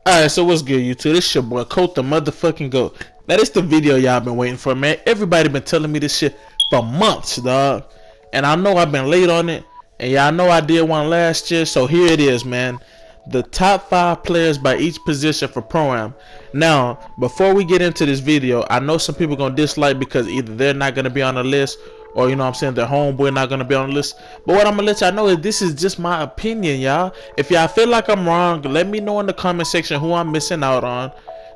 Alright, so what's good, YouTube? This your boy Colt, the motherfucking GOAT. Now this the video y'all been waiting for, man. Everybody been telling me this shit for months, dog. And I know I've been late on it. And y'all know I did one last year, so here it is, man. The top 5 players by each position for Pro-Am. Now, before we get into this video, I know some people gonna dislike because either they're not gonna be on the list, or you know what I'm saying, their homeboy not gonna be on the list. But what I'm gonna let y'all know is this is just my opinion, y'all. If y'all feel like I'm wrong, let me know in the comment section who I'm missing out on.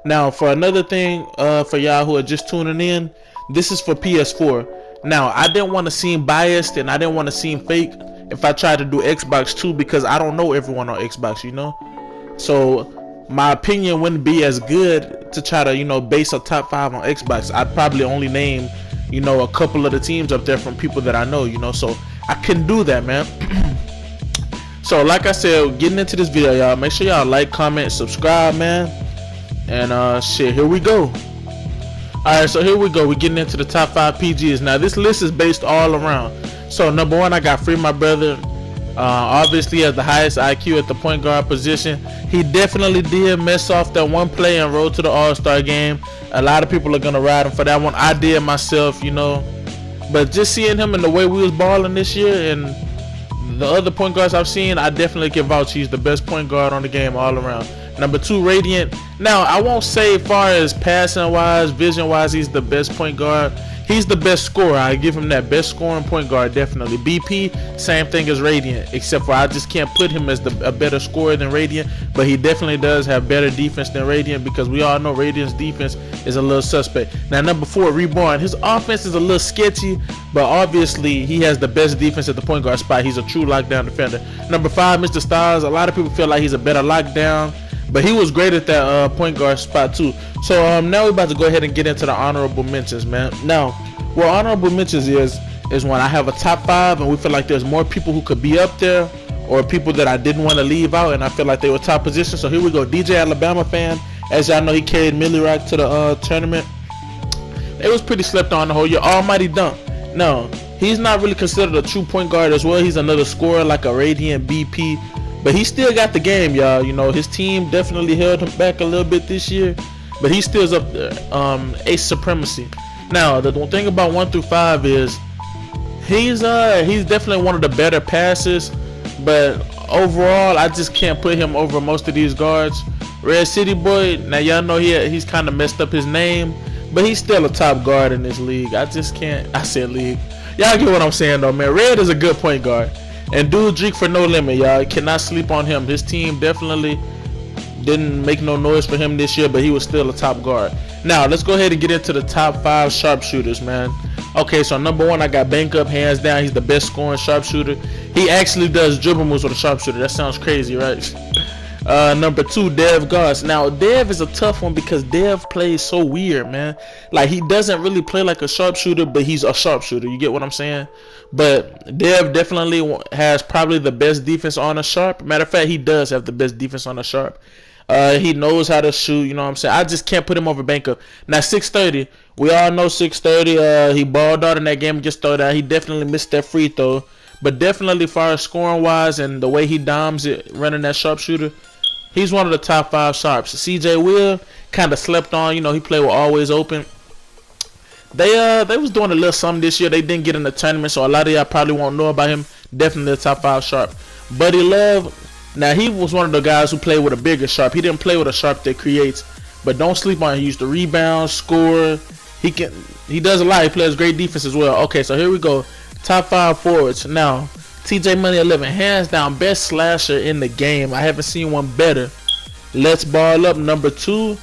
Now, for another thing, for y'all who are just tuning in, this is for PS4. Now, I didn't want to seem biased and I didn't want to seem fake if I tried to do Xbox too, because I don't know everyone on Xbox, you know. So my opinion wouldn't be as good to try to, you know, base a top 5 on Xbox. I'd probably only name, you know, a couple of the teams up there from people that I know, you know, so I couldn't do that, man. So like I said, getting into this video, y'all, make sure y'all like, comment, subscribe, man. And shit, here we go. Alright, so here we go. We're getting into the top 5 PGs. Now this list is based all around. So number 1, I got Free My Brother. Obviously has the highest IQ at the point guard position. He definitely did mess off that one play and road to the All-Star game. A lot of people are gonna ride him for that one. I did myself, you know. But just seeing him and the way we was balling this year and the other point guards I've seen, I definitely can vouch he's the best point guard on the game all around. Number 2, Radiant. Now I won't say as far as passing wise, vision wise, he's the best point guard. He's the best scorer. I give him that best scoring point guard, definitely. BP, same thing as Radiant, except for I just can't put him as a better scorer than Radiant, but he definitely does have better defense than Radiant, because we all know Radiant's defense is a little suspect. Now number 4, Reborn. His offense is a little sketchy, but obviously he has the best defense at the point guard spot. He's a true lockdown defender. Number 5, Mr. Styles. A lot of people feel like he's a better lockdown, but he was great at that point guard spot too. So now we're about to go ahead and get into the honorable mentions, man. Now, what honorable mentions is when I have a top 5 and we feel like there's more people who could be up there, or people that I didn't want to leave out and I feel like they were top position. So here we go. DJ Alabama fan. As y'all know, he carried Millie Rock to the tournament. It was pretty slept on the whole year. Almighty Dunk. No, he's not really considered a true point guard as well. He's another scorer like a Radiant, BP. But he still got the game, y'all. You know, his team definitely held him back a little bit this year, but he still's up there. Ace Supremacy. Now, the thing about 1 through 5 is he's definitely one of the better passers, but overall, I just can't put him over most of these guards. Red City Boy. Now, y'all know he's kind of messed up his name, but he's still a top guard in this league. I just can't. I said league. Y'all get what I'm saying, though, man. Red is a good point guard. And dude, Drake for no limit, y'all. Cannot sleep on him. His team definitely didn't make no noise for him this year, but he was still a top guard. Now, let's go ahead and get into the top 5 sharpshooters, man. Okay, so number 1, I got Bank Up, hands down. He's the best scoring sharpshooter. He actually does dribble moves with a sharpshooter. That sounds crazy, right? Number 2, Dev Goss. Now, Dev is a tough one because Dev plays so weird, man. Like, he doesn't really play like a sharpshooter, but he's a sharpshooter. You get what I'm saying? But Dev definitely has probably the best defense on a sharp. Matter of fact, he does have the best defense on a sharp. He knows how to shoot, you know what I'm saying? I just can't put him over Bank Up. Now, 630. We all know 630. He balled out in that game against Throwdown. He definitely missed that free throw. But definitely, as far as scoring-wise and the way he doms it, running that sharpshooter, he's one of the top 5 sharps. CJ Will kind of slept on. You know, he played with Always Open. They was doing a little something this year. They didn't get in the tournament, so a lot of y'all probably won't know about him. Definitely a top 5 sharp. Buddy Love. Now, he was one of the guys who played with a bigger sharp. He didn't play with a sharp that creates, but don't sleep on him. He used to rebound, score. He does a lot. He plays great defense as well. Okay, so here we go. Top 5 forwards. Now, TJ Money 11, hands down, best slasher in the game. I haven't seen one better. Let's Ball Up, number 2.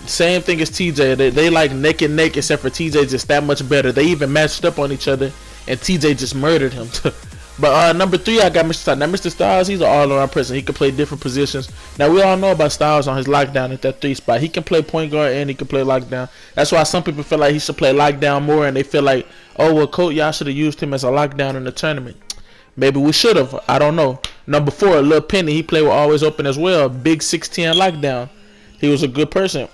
Same thing as TJ. They like neck and neck, except for TJ just that much better. They even matched up on each other, and TJ just murdered him. But number 3, I got Mr. Styles. Now, Mr. Styles, he's an all-around person. He can play different positions. Now, we all know about Styles on his lockdown at that 3 spot. He can play point guard and he can play lockdown. That's why some people feel like he should play lockdown more, and they feel like, oh, well, Colt, y'all should have used him as a lockdown in the tournament. Maybe we should have. I don't know. Number 4, Lil Penny. He played with Always Open as well. Big 6'10" lockdown. He was a good person.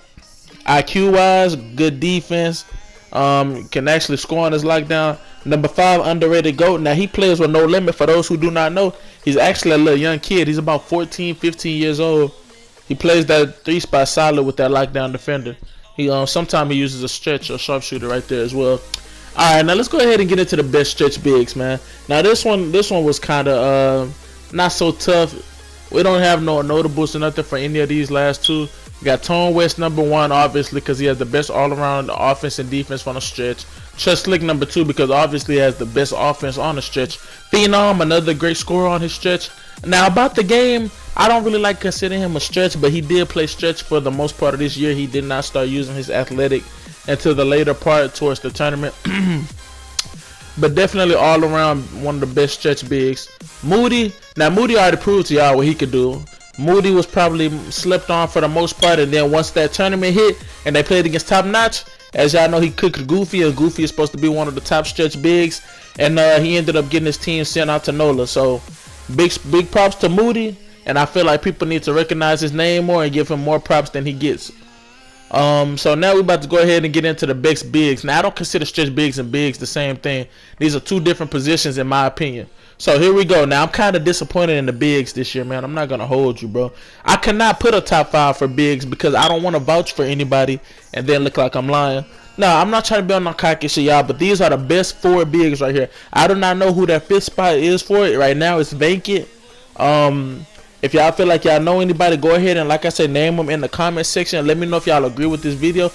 IQ-wise, good defense. Can actually score on his lockdown. Number 5, underrated GOAT. Now, he plays with No Limit. For those who do not know, he's actually a little young kid. He's about 14, 15 years old. He plays that 3 spot solid with that lockdown defender. He sometimes he uses a stretch or sharpshooter right there as well. All right, now let's go ahead and get into the best stretch bigs, man. Now this one was kind of not so tough. We don't have no notables or nothing for any of these last two. We got Tone West #1, obviously, because he has the best all-around offense and defense on the stretch. Trust Slick #2 because obviously he has the best offense on the stretch. Phenom, another great scorer on his stretch. Now about the game, I don't really like considering him a stretch, but he did play stretch for the most part of this year. He did not start using his athletic until the later part towards the tournament. But definitely all around one of the best stretch bigs. Moody, now Moody already proved to y'all what he could do. Moody was probably slept on for the most part, and then once that tournament hit and they played against Top Notch, as y'all know, he cooked Goofy, and Goofy is supposed to be one of the top stretch bigs, and he ended up getting his team sent out to NOLA. So big props to Moody, and I feel like people need to recognize his name more and give him more props than he gets. So now we're about to go ahead and get into the best bigs. Now I don't consider stretch bigs and bigs the same thing. These are two different positions in my opinion. So here we go. Now I'm kind of disappointed in the bigs this year, man. I'm not gonna hold you, bro. I cannot put a top 5 for bigs because I don't want to vouch for anybody and then look like I'm lying. No, I'm not trying to be on no cocky shit, y'all, but these are the best 4 bigs right here. I do not know who that 5th spot is for it right now. It's vacant. If y'all feel like y'all know anybody, go ahead and, like I said, name them in the comment section. Let me know if y'all agree with this video.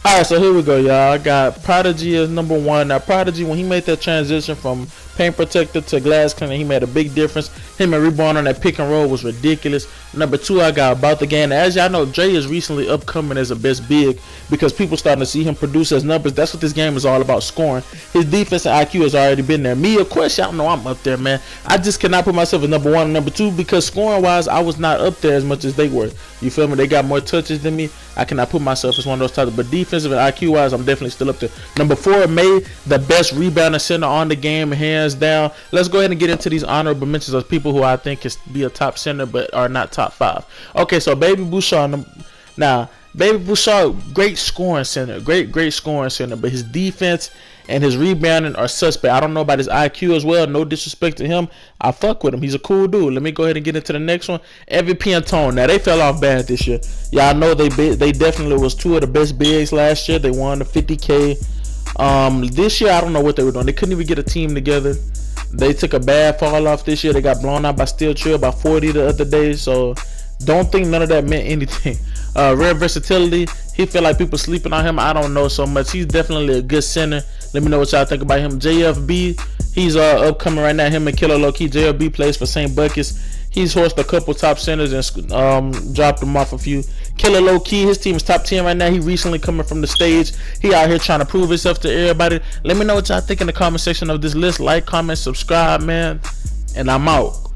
Alright, so here we go, y'all. I got Prodigy as #1. Now, Prodigy, when he made that transition from paint protector to glass cleaner, he made a big difference. Him and Reborn on that pick and roll was ridiculous. #2, I got About the Game. Now, as y'all know, Dre is recently upcoming as a best big because people starting to see him produce as numbers. That's what this game is all about, scoring. His defense and IQ has already been there. Me, of course, y'all know I'm up there, man. I just cannot put myself as #1 and #2 because scoring-wise, I was not up there as much as they were. You feel me? They got more touches than me. I cannot put myself as one of those types. But defensive and IQ-wise, I'm definitely still up there. #4, May, the best rebounding center on the game, hands down. Let's go ahead and get into these honorable mentions of people who I think can be a top center but are not top 5. Okay, so Baby Bouchard. Now, Baby Bouchard, great scoring center, great scoring center, but his defense and his rebounding are suspect. I don't know about his IQ as well. No disrespect to him. I fuck with him. He's a cool dude. Let me go ahead and get into the next one. MVP and Tone. Now, they fell off bad this year. Y'all know they definitely was 2 of the best bigs last year. They won the 50K. This year, I don't know what they were doing. They couldn't even get a team together. They took a bad fall off this year. They got blown out by Steel Trail by 40 the other day. So don't think none of that meant anything. Rare Versatility. He feel like people sleeping on him. I don't know so much. He's definitely a good center. Let me know what y'all think about him. JFB. He's upcoming right now. Him and Killer Low Key. JFB plays for St. Buckets. He's horsed a couple top centers and dropped them off a few. Killer Low Key, his team is top 10 right now. He recently coming from the stage. He out here trying to prove himself to everybody. Let me know what y'all think in the comment section of this list. Like, comment, subscribe, man. And I'm out.